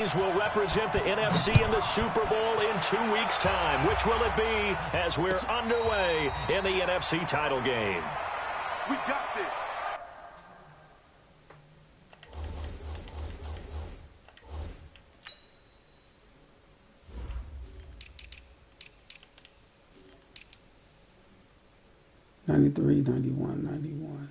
Will represent the NFC in the Super Bowl in 2 weeks' time. Which will it be as we're underway in the NFC title game? We got this. '93, '91, '91.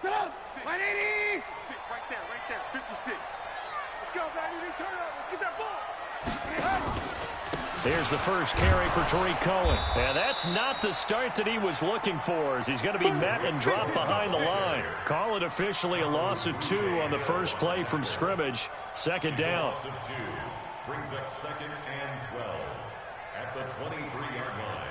Get up! 180! 6, right there, 56. Let's go, baby, turn up, let's get that ball! Here's the first carry for Tariq Cohen. And that's not the start that he was looking for, as he's going to be met and dropped behind the line. Call it officially a loss of 2 on the first play from scrimmage. Second down. Loss of 2 brings up 2nd and 12 at the 23-yard line.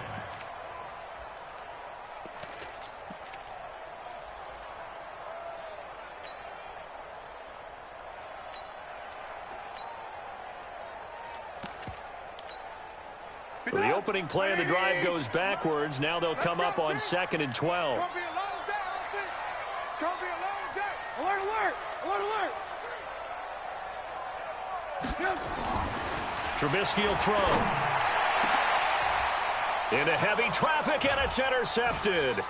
So the opening play of the drive goes backwards. Now they'll come up on 2nd and 12. It's going to be a long day on this. It's going to be a long day. Alert, alert, alert, alert. Trubisky will throw. Into heavy traffic, and it's intercepted.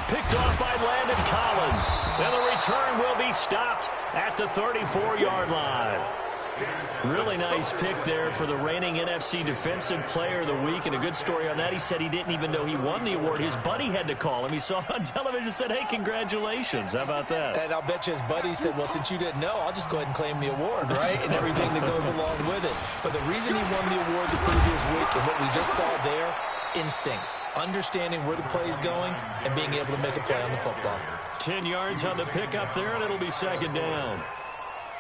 Picked off by Landon Collins. And the return will be stopped at the 34-yard line. Really nice pick there for the reigning NFC Defensive Player of the Week. And a good story on that. He said he didn't even know he won the award. His buddy had to call him. He saw it on television and said, hey, congratulations. How about that? And I'll bet you his buddy said, well, since you didn't know, I'll just go ahead and claim the award, right? And everything that goes along with it. But the reason he won the award the previous week and what we just saw there, instincts, understanding where the play is going and being able to make a play on the football. 10 yards on the pickup there, and it'll be 2nd down.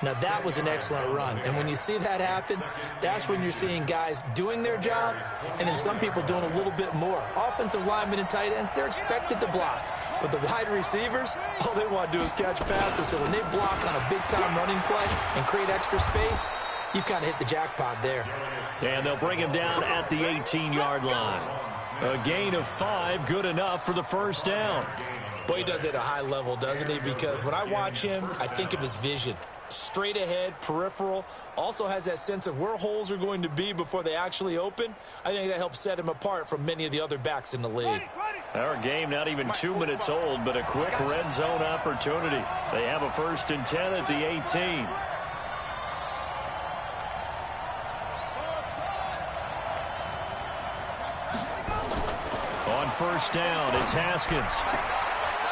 Now, that was an excellent run. And when you see that happen, that's when you're seeing guys doing their job and then some people doing a little bit more. Offensive linemen and tight ends, they're expected to block. But the wide receivers, all they want to do is catch passes. So when they block on a big-time running play and create extra space, you've kind of hit the jackpot there. And they'll bring him down at the 18-yard line. A gain of 5, good enough for the first down. Boy, he does it at a high level, doesn't he? Because when I watch him, I think of his vision. Straight ahead, peripheral, also has that sense of where holes are going to be before they actually open. I think that helps set him apart from many of the other backs in the league. Our game not even 2 minutes old, but a quick red zone opportunity. They have a 1st and 10 at the 18. On first down, it's Haskins.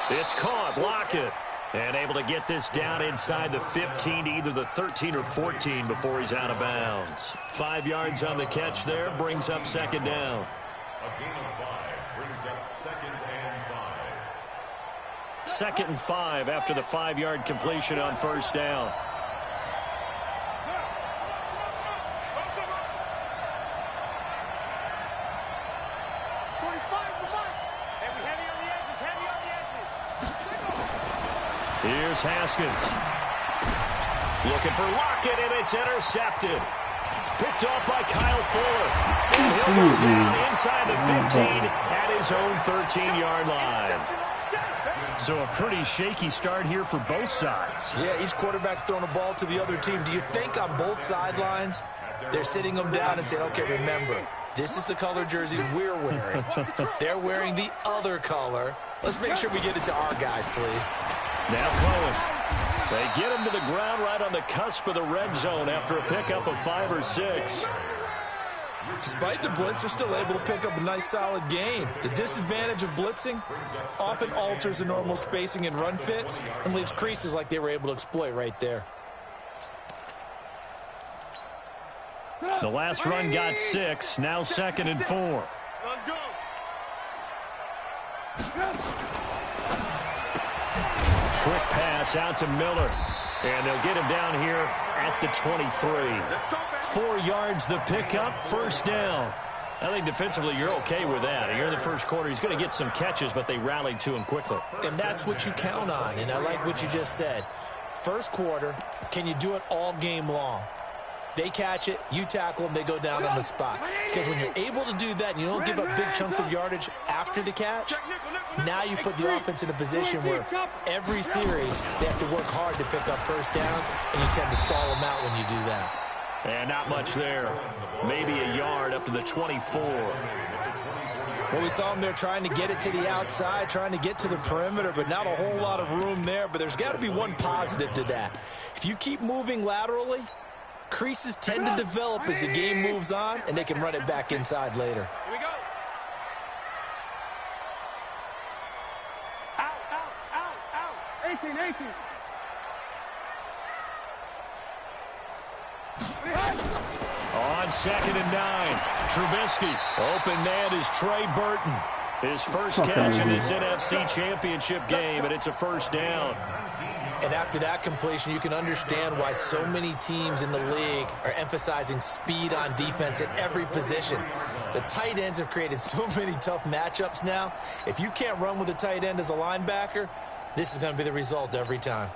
It's caught, Lockett. And able to get this down inside the 15 to either the 13 or 14 before he's out of bounds. 5 yards on the catch there, brings up 2nd down. A gain of 5 brings up 2nd and 5. 2nd and 5 after the 5-yard completion on first down. Here's Haskins. Looking for Lockett, and it's intercepted. Picked off by Kyle Fuller. And he'll go down inside the 15 at his own 13-yard line. So a pretty shaky start here for both sides. Yeah, each quarterback's throwing a ball to the other team. Do you think on both sidelines they're sitting them down and saying, okay, remember, this is the color jersey we're wearing. They're wearing the other color. Let's make sure we get it to our guys, please. Now Cohen. They get him to the ground right on the cusp of the red zone after a pickup of 5 or 6. Despite the blitz, they're still able to pick up a nice, solid gain. The disadvantage of blitzing often alters the normal spacing and run fits and leaves creases like they were able to exploit right there. The last run got 6, now 2nd and 4. Let's go. Quick pass out to Miller. And they'll get him down here at the 23. 4 yards the pickup, first down. I think defensively you're okay with that. Here in the first quarter, he's going to get some catches, but they rallied to him quickly. And that's what you count on, and I like what you just said. First quarter, can you do it all game long? They catch it, you tackle them, they go down on the spot. Because when you're able to do that and you don't give up big chunks of yardage after the catch, now you put the offense in a position where every series they have to work hard to pick up first downs, and you tend to stall them out when you do that. And not much there. Maybe a yard up to the 24. Well, we saw them there trying to get it to the outside, trying to get to the perimeter, but not a whole lot of room there. But there's got to be one positive to that. If you keep moving laterally, creases tend to develop as the game moves on, and they can run it back inside later. Here we go. Out. 18. On 2nd and 9, Trubisky. Open man is Trey Burton. His first catch in this NFC Championship game, and it's a first down. And after that completion, you can understand why so many teams in the league are emphasizing speed on defense at every position. The tight ends have created so many tough matchups now. If you can't run with a tight end as a linebacker, this is going to be the result every time.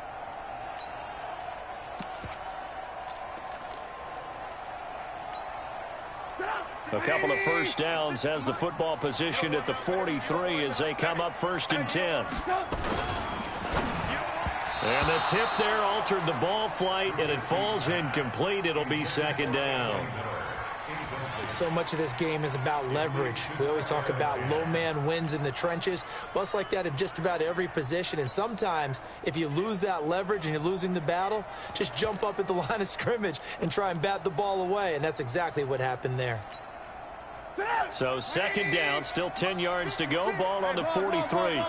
A couple of first downs has the football position at the 43 as they come up 1st and 10. And the tip there altered the ball flight, and it falls incomplete. It'll be 2nd down. So much of this game is about leverage. We always talk about low man wins in the trenches. Well, it's like that in just about every position. And sometimes, if you lose that leverage and you're losing the battle, just jump up at the line of scrimmage and try and bat the ball away. And that's exactly what happened there. So 2nd down, still 10 yards to go. Ball on the 43.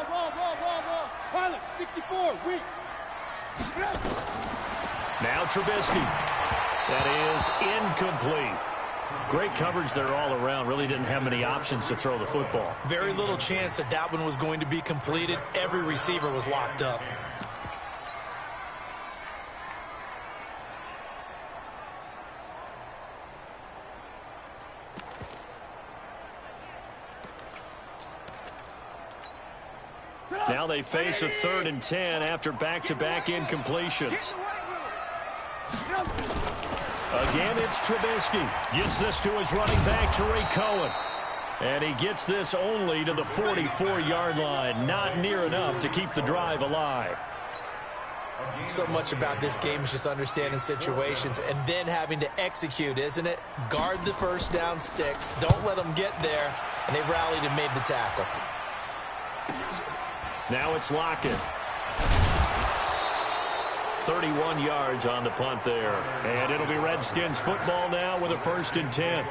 Pilot, 64, weak. Now Trubisky. That is incomplete. Great coverage there all around. Really didn't have many options to throw the football. Very little chance that that one was going to be completed. Every receiver was locked up. Now they face a 3rd and 10 after back-to-back incompletions. Again, it's Trubisky. Gets this to his running back, Tariq Cohen. And he gets this only to the 44-yard line. Not near enough to keep the drive alive. So much about this game is just understanding situations and then having to execute, isn't it? Guard the first down sticks. Don't let them get there. And they rallied and made the tackle. Now it's Lockett. 31 yards on the punt there. And it'll be Redskins football now with a 1st and 10.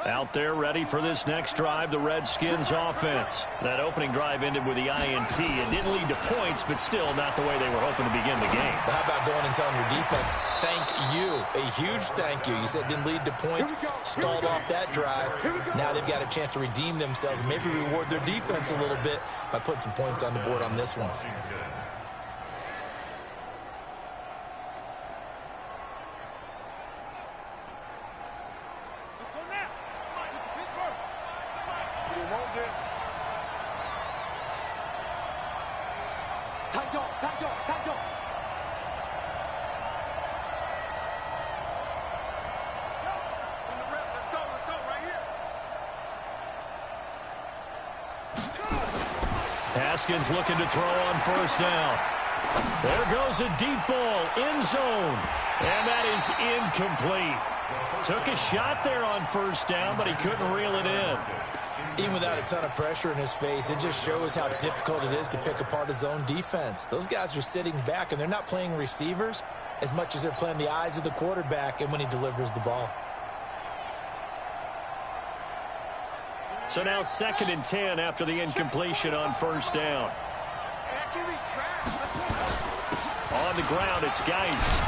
Out there ready for this next drive, the Redskins offense. That opening drive ended with the INT. It didn't lead to points, but still not the way they were hoping to begin the game. But how about going and telling your defense, thank you, a huge thank you. You said it didn't lead to points, stalled off that drive. Now they've got a chance to redeem themselves and maybe reward their defense a little bit by putting some points on the board on this one. Tight dog, tight dog, tight dog. From the rep, let's go, right here. Haskins looking to throw on first down. There goes a deep ball, end zone. And that is incomplete. Took a shot there on first down, but he couldn't reel it in. Even without a ton of pressure in his face, it just shows how difficult it is to pick apart his own defense. Those guys are sitting back, and they're not playing receivers as much as they're playing the eyes of the quarterback and when he delivers the ball. So now 2nd and 10 after the incompletion on first down. On the ground, it's Geis.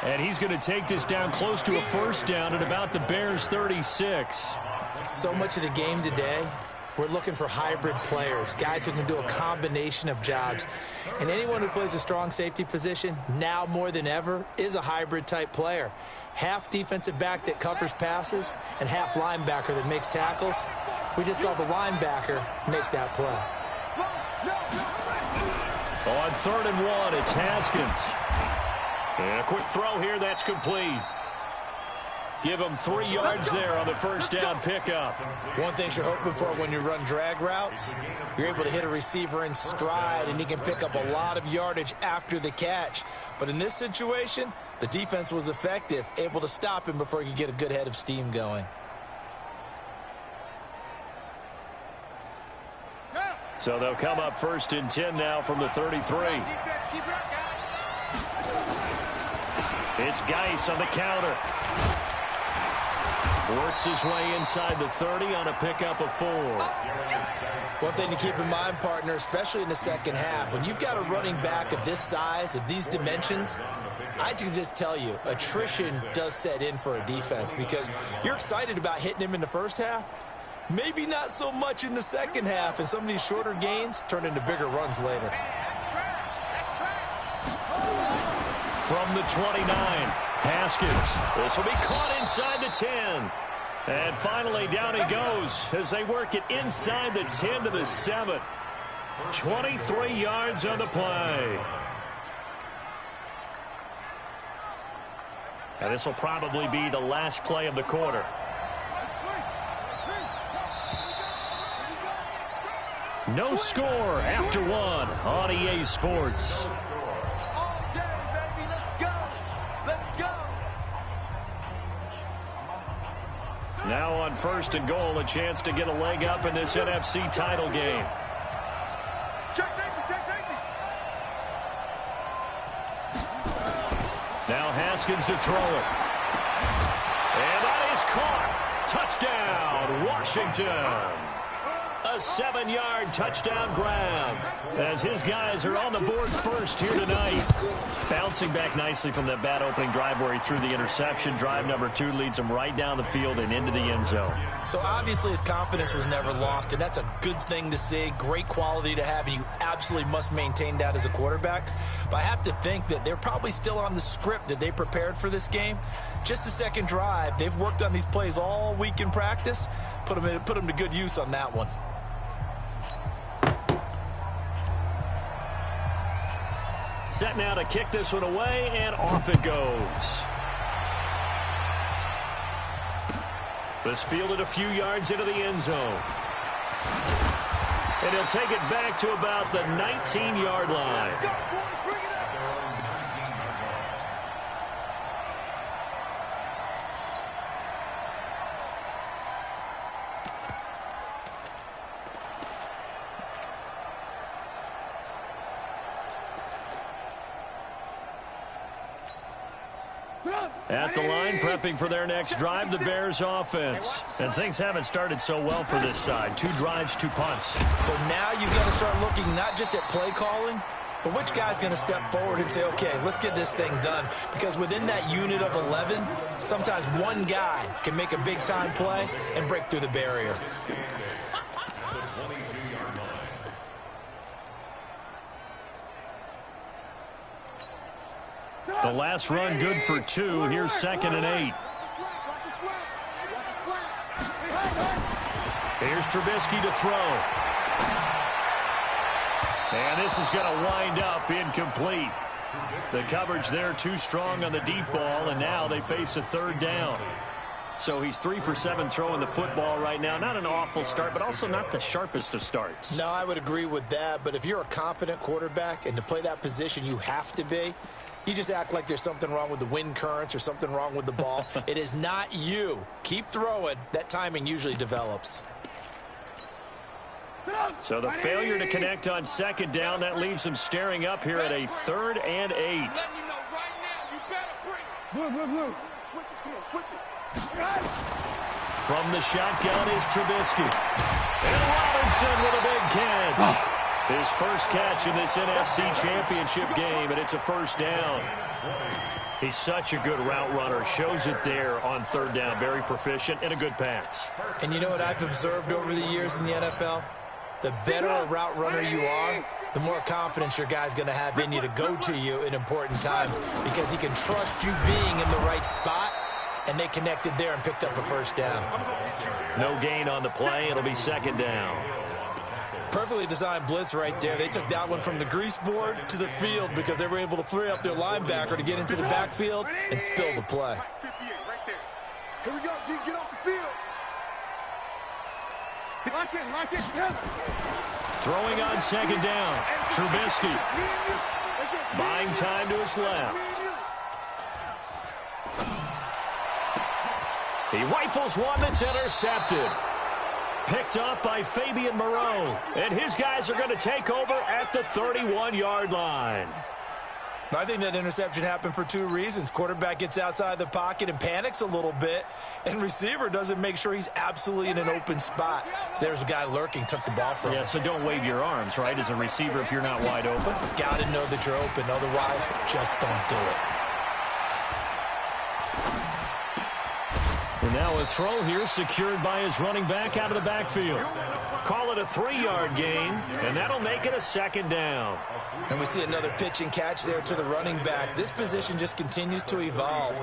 And he's going to take this down close to a first down at about the Bears' 36. So much of the game today, we're looking for hybrid players, guys who can do a combination of jobs. And anyone who plays a strong safety position, now more than ever, is a hybrid-type player. Half defensive back that covers passes and half linebacker that makes tackles. We just saw the linebacker make that play. On 3rd and 1, it's Haskins. And a quick throw here, that's complete. Give him 3 yards there on the first down pickup. One thing you're hoping for when you run drag routes, you're able to hit a receiver in stride, and he can pick up a lot of yardage after the catch. But in this situation, the defense was effective, able to stop him before he could get a good head of steam going. So they'll come up 1st and 10 now from the 33. It's Geis on the counter. Works his way inside the 30 on a pickup of 4. One thing to keep in mind, partner, especially in the second half, when you've got a running back of this size, of these dimensions, I can just tell you, attrition does set in for a defense because you're excited about hitting him in the first half. Maybe not so much in the second half, and some of these shorter gains turn into bigger runs later. From the 29, Haskins. This will be caught inside the 10. And finally, down he goes as they work it inside the 10 to the 7. 23 yards on the play. And this will probably be the last play of the quarter. No score after 1 on EA Sports. Now on 1st and goal, a chance to get a leg up in this NFC title game. Check safety. Now Haskins to throw it. And that is caught. Touchdown, Washington. A 7-yard touchdown grab as his guys are on the board first here tonight. Bouncing back nicely from that bad opening drive where he threw the interception. Drive number 2 leads him right down the field and into the end zone. So obviously his confidence was never lost, and that's a good thing to see. Great quality to have, and you absolutely must maintain that as a quarterback. But I have to think that they're probably still on the script that they prepared for this game. Just the second drive, they've worked on these plays all week in practice. Put them to good use on that one. Set now to kick this one away, and off it goes. This fielded a few yards into the end zone. And he'll take it back to about the 19-yard line. At the line, prepping for their next drive, the Bears offense. And things haven't started so well for this side. 2 drives, 2 punts. So now you've got to start looking not just at play calling, but which guy's going to step forward and say, okay, let's get this thing done. Because within that unit of 11, sometimes one guy can make a big-time play and break through the barrier. The last run good for 2. Here's 2nd and 8. Here's Trubisky to throw. And this is going to wind up incomplete. The coverage there too strong on the deep ball, and now they face a third down. So he's 3 for 7 throwing the football right now. Not an awful start, but also not the sharpest of starts. No, I would agree with that. But if you're a confident quarterback and to play that position you have to be, you just act like there's something wrong with the wind currents or something wrong with the ball. It is not you. Keep throwing. That timing usually develops. So the failure to connect on second down, that leaves him staring up here at a 3rd and 8. Blue. Switch it, come on, switch it. From the shotgun is Trubisky. And Robinson with a big catch. His first catch in this NFC Championship game, and it's a first down. He's such a good route runner. Shows it there on 3rd down. Very proficient and a good pass. And you know what I've observed over the years in the NFL? The better a route runner you are, the more confidence your guy's going to have in you to go to you in important times because he can trust you being in the right spot, and they connected there and picked up a first down. No gain on the play. It'll be second down. Perfectly designed blitz right there. They took that one from the grease board to the field because they were able to free up their linebacker to get into the backfield and spill the play. Here we go, G, get off the field. Lock it. Throwing on second down. Trubisky. Buying time to his left. He rifles one that's intercepted. Picked up by Fabian Moreau. And his guys are going to take over at the 31-yard line. I think that interception happened for 2 reasons. Quarterback gets outside the pocket and panics a little bit, and receiver doesn't make sure he's absolutely in an open spot. So there's a guy lurking, took the ball from him. Yeah, so don't wave your arms, right, as a receiver if you're not wide open. Got to know that you're open. Otherwise, just don't do it. And now a throw here secured by his running back out of the backfield. Call it a 3-yard gain, and that'll make it a second down. And we see another pitch and catch there to the running back. This position just continues to evolve.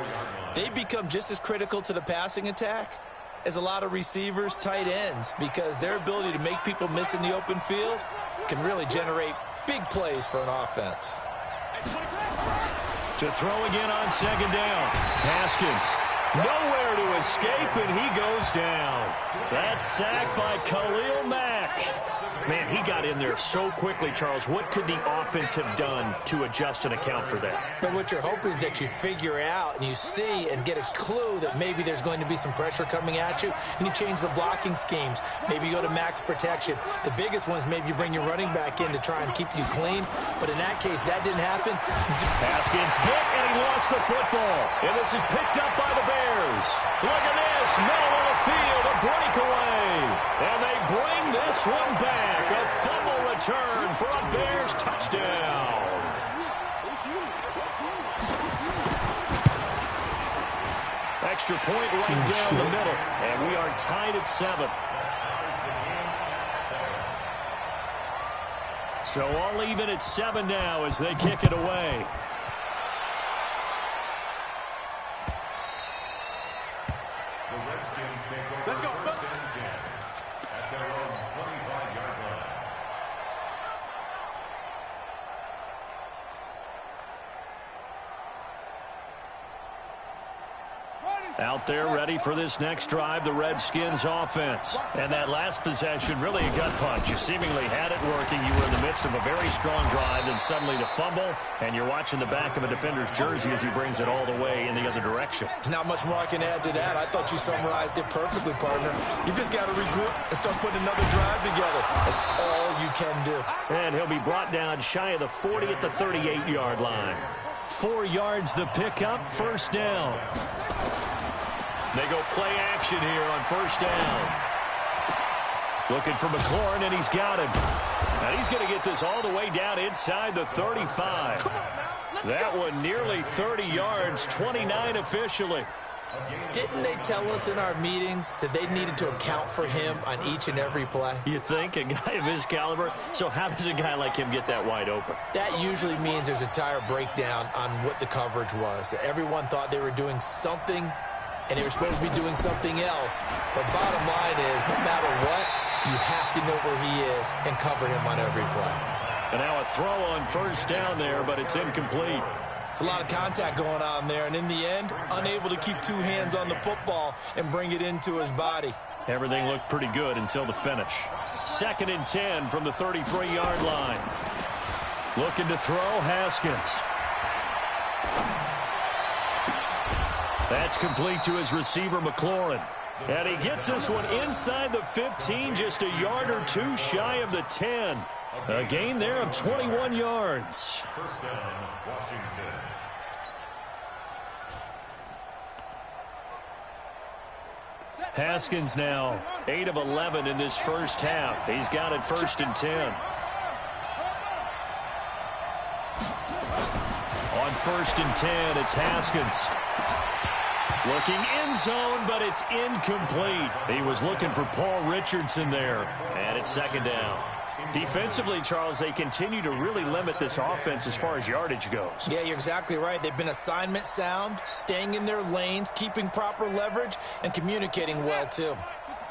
They become just as critical to the passing attack as a lot of receivers, tight ends, because their ability to make people miss in the open field can really generate big plays for an offense. To throw again on second down. Haskins. Nowhere to escape, and he goes down. That's sacked by Khalil Mack. Man, he got in there so quickly, Charles. What could the offense have done to adjust and account for that? But what you're hoping is that you figure out and you see and get a clue that maybe there's going to be some pressure coming at you, and you change the blocking schemes. Maybe you go to max protection. The biggest one is maybe you bring your running back in to try and keep you clean. But in that case, that didn't happen. Haskins hit, and he lost the football. And this is picked up by the Bears. Look at this. Middle of the field, a breakaway. And they bring this one back. A fumble return for a Bears touchdown. Extra point right down the middle. And we are tied at 7. So all even at 7 now as they kick it away. Let's go. At their own 25-yard line. Out there ready for this next drive, the Redskins offense. And that last possession, really a gut punch. You seemingly had it working. You were in the midst of a very strong drive, then suddenly the fumble, and you're watching the back of a defender's jersey as he brings it all the way in the other direction. There's not much more I can add to that. I thought you summarized it perfectly, partner. You've just got to regroup and start putting another drive together. That's all you can do. And he'll be brought down shy of the 40 at the 38-yard line. 4 yards the pickup, first down. They go play action here on first down. Looking for McLaurin, and he's got him. And he's going to get this all the way down inside the 35. That one nearly 30 yards, 29 officially. Didn't they tell us in our meetings that they needed to account for him on each and every play? You think? A guy of his caliber? So how does a guy like him get that wide open? That usually means there's a tire breakdown on what the coverage was. That everyone thought they were doing something, and they were supposed to be doing something else. But bottom line is, no matter what, you have to know where he is and cover him on every play. And now a throw on first down there, but it's incomplete. It's a lot of contact going on there, and in the end, unable to keep two hands on the football and bring it into his body. Everything looked pretty good until the finish. 2nd and 10 from the 33-yard line. Looking to throw, Haskins. That's complete to his receiver, McLaurin. And he gets this one inside the 15, just a yard or two shy of the 10. A gain there of 21 yards. First down, Washington. Haskins now 8 of 11 in this first half. He's got it 1st and 10. On 1st and 10, it's Haskins. Looking end zone, but it's incomplete. He was looking for Paul Richardson there. And it's 2nd down. Defensively, Charles, they continue to really limit this offense as far as yardage goes. Yeah, you're exactly right. They've been assignment sound, staying in their lanes, keeping proper leverage, and communicating well, too.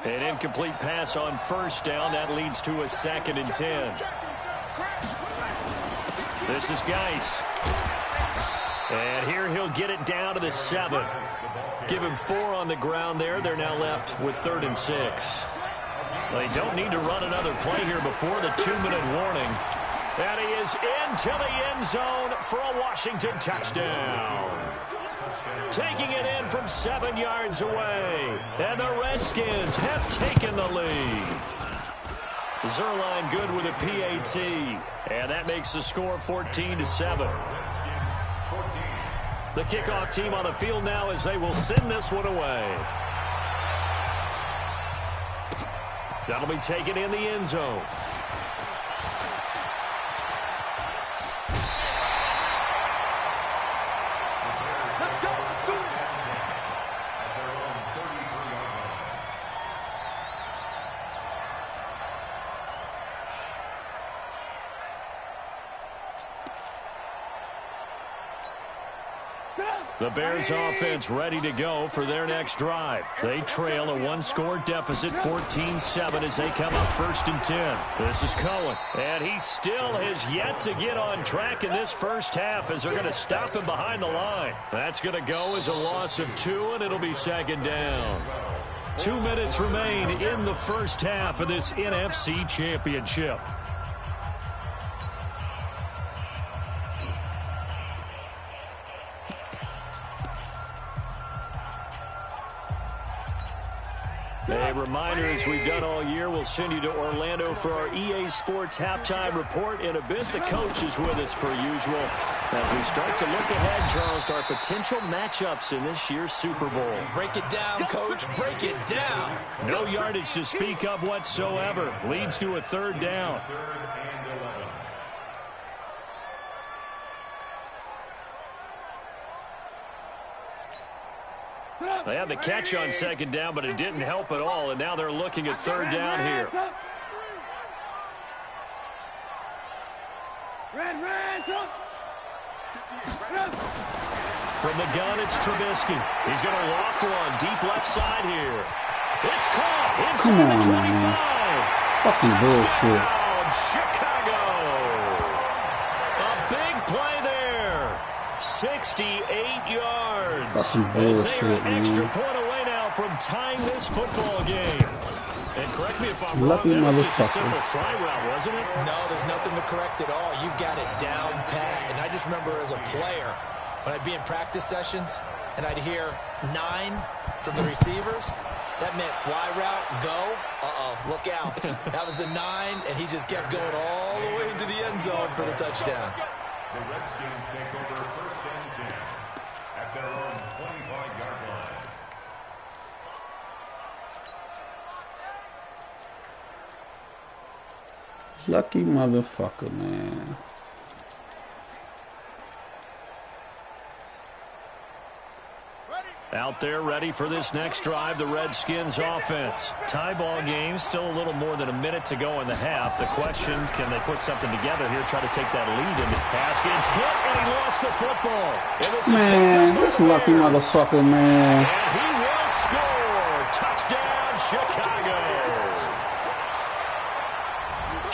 An incomplete pass on 1st down. That leads to a 2nd and 10. This is Geis. And here he'll get it down to the 7. Give him 4 on the ground there. They're now left with 3rd and 6. They don't need to run another play here before the 2-minute warning. And he is into the end zone for a Washington touchdown. Taking it in from 7 yards away. And the Redskins have taken the lead. Zerline good with a PAT. And that makes the score 14-7. The kickoff team on the field now as they will send this one away. That'll be taken in the end zone. The Bears offense ready to go for their next drive. They trail a 1-score deficit, 14-7, as they come up 1st and 10. This is Cohen, and he still has yet to get on track in this first half as they're going to stop him behind the line. That's going to go as a loss of 2, and it'll be 2nd down. 2 minutes remain in the first half of this NFC Championship. A reminder, as we've done all year, we'll send you to Orlando for our EA Sports halftime report. In a bit, the coach is with us per usual as we start to look ahead, Charles, to our potential matchups in this year's Super Bowl. Break it down, Coach. Break it down. No yardage to speak of whatsoever. Leads to a 3rd down. They had the catch on 2nd down, but it didn't help at all, and now they're looking at 3rd down here. From the gun, it's Trubisky. He's going to walk one deep left side here. It's caught inside the 25. Fucking bullshit. Chicago. A big play there. 68 yards. Fucking As they are bullshit, an extra man. point away now from tying this football game. And correct me if I'm Lucky wrong, that was just a motherfucker. simple fly route, wasn't it? No, there's nothing to correct at all. You've got it down pat. And I just remember as a player, when I'd be in practice sessions and I'd hear 9 from the receivers, that meant fly route, go, look out. That was the 9, and he just kept going all the way into the end zone for the touchdown. The Redskins take over 1st and 10 at their own 25-yard line. Lucky motherfucker, man. Out there ready for this next drive, the Redskins offense. Tie ball game, still a little more than a minute to go in the half. The question, can they put something together here, try to take that lead? And Haskins hit, and he lost the football. Man, this lucky motherfucker, man. And he will score. Touchdown, Chicago.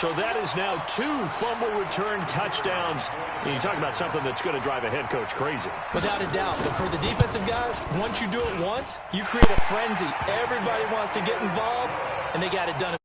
So that is now 2 fumble return touchdowns. And you talk about something that's going to drive a head coach crazy. Without a doubt. But for the defensive guys, once you do it once, you create a frenzy. Everybody wants to get involved, and they got it done.